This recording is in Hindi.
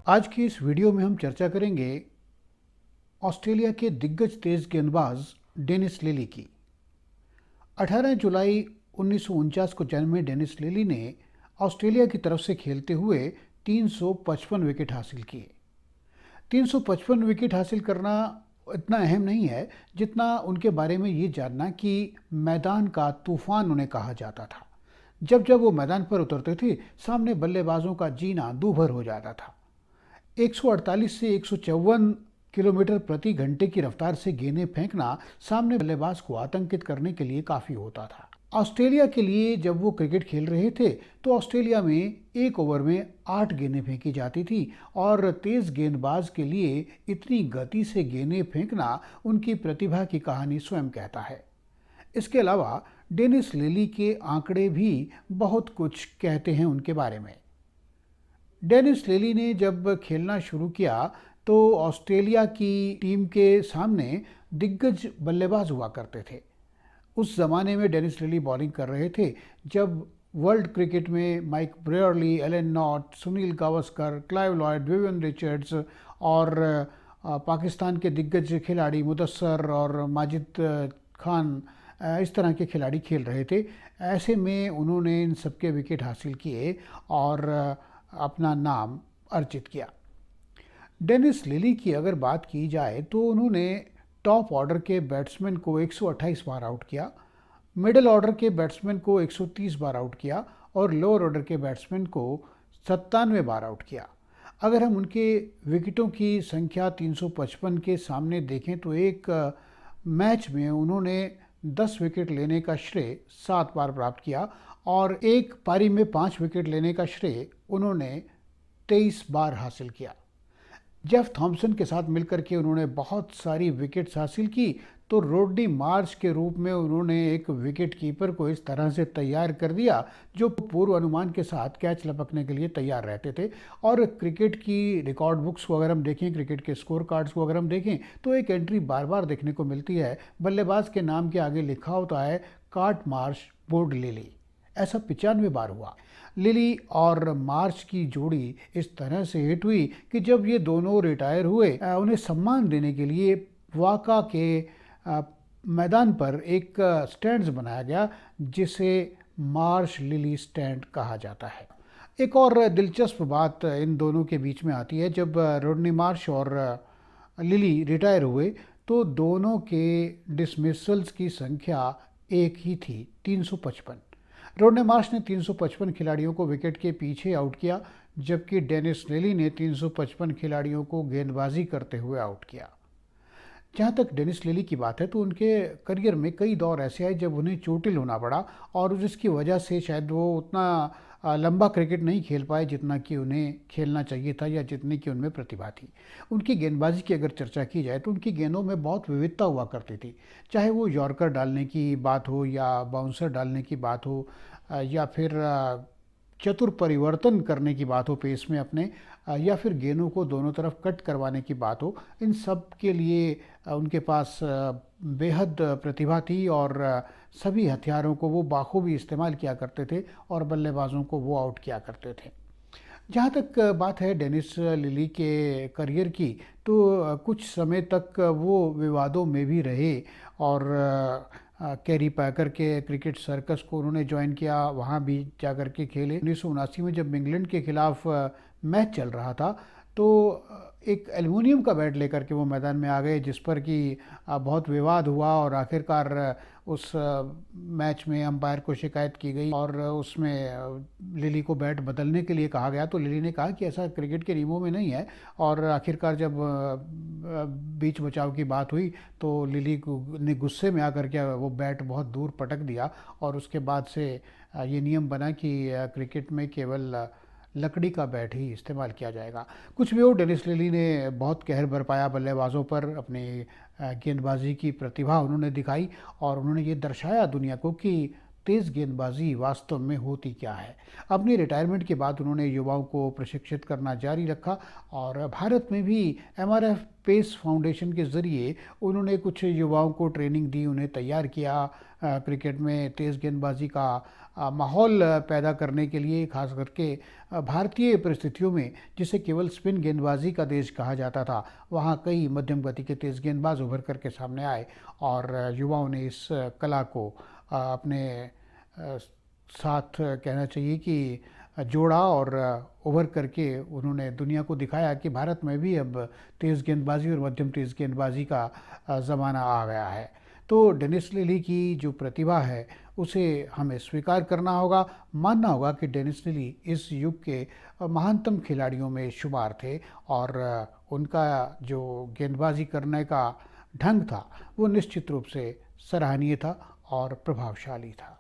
आज की इस वीडियो में हम चर्चा करेंगे ऑस्ट्रेलिया के दिग्गज तेज गेंदबाज डेनिस लिली की। 18 जुलाई 1949 को जन्मे डेनिस लिली ने ऑस्ट्रेलिया की तरफ से खेलते हुए 355 विकेट हासिल किए। 355 विकेट हासिल करना इतना अहम नहीं है जितना उनके बारे में ये जानना कि मैदान का तूफान उन्हें कहा जाता था। जब जब वो मैदान पर उतरते थे, सामने बल्लेबाजों का जीना दूभर हो जाता था। 148 से 154 किलोमीटर प्रति घंटे की रफ्तार से गेंदें फेंकना सामने बल्लेबाज को आतंकित करने के लिए काफी होता था। ऑस्ट्रेलिया के लिए जब वो क्रिकेट खेल रहे थे तो ऑस्ट्रेलिया में एक ओवर में 8 गेंदें फेंकी जाती थी और तेज गेंदबाज के लिए इतनी गति से गेंदें फेंकना उनकी प्रतिभा की कहानी स्वयं कहता है। इसके अलावा डेनिस लिली के आंकड़े भी बहुत कुछ कहते हैं उनके बारे में। डेनिस लिली ने जब खेलना शुरू किया तो ऑस्ट्रेलिया की टीम के सामने दिग्गज बल्लेबाज हुआ करते थे। उस ज़माने में डेनिस लिली बॉलिंग कर रहे थे जब वर्ल्ड क्रिकेट में Mike Brearley, Alan Knott, Sunil Gavaskar, Clive Lloyd, Vivian Richards और पाकिस्तान के दिग्गज खिलाड़ी मुदस्सर और माजिद खान, इस तरह के खिलाड़ी खेल रहे थे। ऐसे में उन्होंने इन सबके विकेट हासिल किए और अपना नाम अर्जित किया। डेनिस लिली की अगर बात की जाए तो उन्होंने टॉप ऑर्डर के बैट्समैन को 128 बार आउट किया, मिडिल ऑर्डर के बैट्समैन को 130 बार आउट किया और लोअर ऑर्डर के बैट्समैन को 97 बार आउट किया। अगर हम उनके विकेटों की संख्या 355 के सामने देखें तो एक मैच में उन्होंने 10 विकेट लेने का श्रेय 7 बार प्राप्त किया और एक पारी में 5 विकेट लेने का श्रेय उन्होंने 23 बार हासिल किया। जेफ थॉम्सन के साथ मिलकर के उन्होंने बहुत सारी विकेट्स हासिल की, तो रोडनी मार्श के रूप में उन्होंने एक विकेट कीपर को इस तरह से तैयार कर दिया जो पूर्व अनुमान के साथ कैच लपकने के लिए तैयार रहते थे। और क्रिकेट की रिकॉर्ड बुक्स को अगर हम देखें, क्रिकेट के स्कोर कार्ड्स को अगर हम देखें तो एक एंट्री बार बार देखने को मिलती है। बल्लेबाज के नाम के आगे लिखा होता है कार्ट मार्श बोर्ड लिली। ऐसा 95 बार हुआ। लिली और मार्श की जोड़ी इस तरह से हिट हुई कि जब ये दोनों रिटायर हुए, उन्हें सम्मान देने के लिए वाका के मैदान पर एक स्टैंड्स बनाया गया जिसे मार्श लिली स्टैंड कहा जाता है। एक और दिलचस्प बात इन दोनों के बीच में आती है। जब रोडनी मार्श और लिली रिटायर हुए तो दोनों के डिसमिसल्स की संख्या एक ही थी, 355। रोडनी मार्श ने 355 खिलाड़ियों को विकेट के पीछे आउट किया जबकि डेनिस लिली ने 355 खिलाड़ियों को गेंदबाजी करते हुए आउट किया। जहाँ तक डेनिस लिली की बात है तो उनके करियर में कई दौर ऐसे आए जब उन्हें चोटिल होना पड़ा और जिसकी वजह से शायद वो उतना लंबा क्रिकेट नहीं खेल पाए जितना कि उन्हें खेलना चाहिए था या जितनी कि उनमें प्रतिभा थी। उनकी गेंदबाजी की अगर चर्चा की जाए तो उनकी गेंदों में बहुत विविधता हुआ करती थी, चाहे वो यॉर्कर डालने की बात हो या बाउंसर डालने की बात हो या फिर चतुर परिवर्तन करने की बात हो पेस में अपने, या फिर गेंदों को दोनों तरफ कट करवाने की बात हो। इन सब के लिए उनके पास बेहद प्रतिभा थी और सभी हथियारों को वो बाखूबी इस्तेमाल किया करते थे और बल्लेबाजों को वो आउट किया करते थे। जहाँ तक बात है डेनिस लिली के करियर की तो कुछ समय तक वो विवादों में भी रहे और कैरी पैकर के क्रिकेट सर्कस को उन्होंने ज्वाइन किया, वहाँ भी जाकर के खेले। 1979 में जब इंग्लैंड के खिलाफ मैच चल रहा था तो एक एल्युमिनियम का बैट लेकर के वो मैदान में आ गए जिस पर कि बहुत विवाद हुआ और आखिरकार उस मैच में अंपायर को शिकायत की गई और उसमें लिली को बैट बदलने के लिए कहा गया। तो लिली ने कहा कि ऐसा क्रिकेट के नियमों में नहीं है और आखिरकार जब बीच बचाव की बात हुई तो लिली ने गुस्से में आकर के वो बैट बहुत दूर पटक दिया और उसके बाद से ये नियम बना कि क्रिकेट में केवल लकड़ी का बैट ही इस्तेमाल किया जाएगा। कुछ भी हो, डेनिस लिली ने बहुत कहर बरपाया बल्लेबाजों पर। अपनी गेंदबाजी की प्रतिभा उन्होंने दिखाई और उन्होंने ये दर्शाया दुनिया को कि तेज़ गेंदबाजी वास्तव में होती क्या है। अपनी रिटायरमेंट के बाद उन्होंने युवाओं को प्रशिक्षित करना जारी रखा और भारत में भी एमआरएफ पेस फाउंडेशन के ज़रिए उन्होंने कुछ युवाओं को ट्रेनिंग दी, उन्हें तैयार किया क्रिकेट में तेज़ गेंदबाजी का माहौल पैदा करने के लिए, खास करके भारतीय परिस्थितियों में जिसे केवल स्पिन गेंदबाजी का देश कहा जाता था, वहाँ कई मध्यम गति के तेज़ गेंदबाज उभर कर के सामने आए और युवाओं ने इस कला को अपने साथ कहना चाहिए कि जोड़ा और उभर करके उन्होंने दुनिया को दिखाया कि भारत में भी अब तेज़ गेंदबाजी और मध्यम तेज़ गेंदबाजी का ज़माना आ गया है। तो डेनिस लिली की जो प्रतिभा है उसे हमें स्वीकार करना होगा, मानना होगा कि डेनिस लिली इस युग के महानतम खिलाड़ियों में शुमार थे और उनका जो गेंदबाजी करने का ढंग था वो निश्चित रूप से सराहनीय था और प्रभावशाली था।